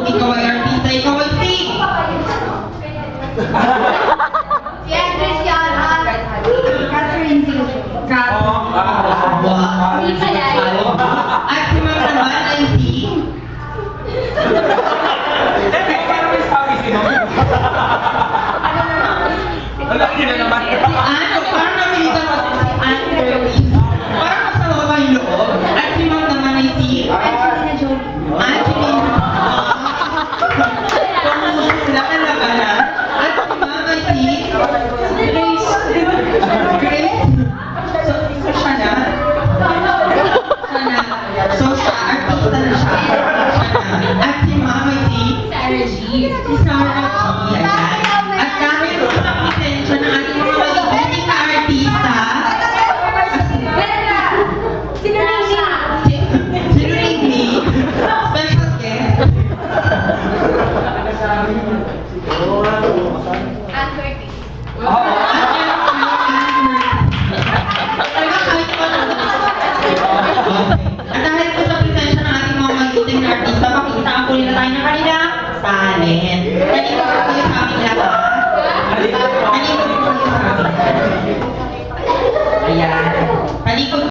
ikaw ay artista, ikaw ay si... Si Andres yan, Catherine Zinggo. Hindi pala yun. At si Ma'am naman ay si... Ano, parang namilitan mo si Andres. Parang masama ba yung loob? At si Ma'am naman ay si... Angelina Jolie. Angelina. Wala ka na ba na? At si Ma'am ay si... Grace. Grace. So siya na? Siya na. So siya, artista na siya. At si Ma'am ay si... Sarah G. Si Sarah G. Ayan. At dahil sa presensya ng ating mga magiging ka-artista, Sino na siya? sino ni special guest. Ann Curtis. At dahil po sa presensya ng ating mga magiging artista, makikita po nila tayo ng kanilang talent.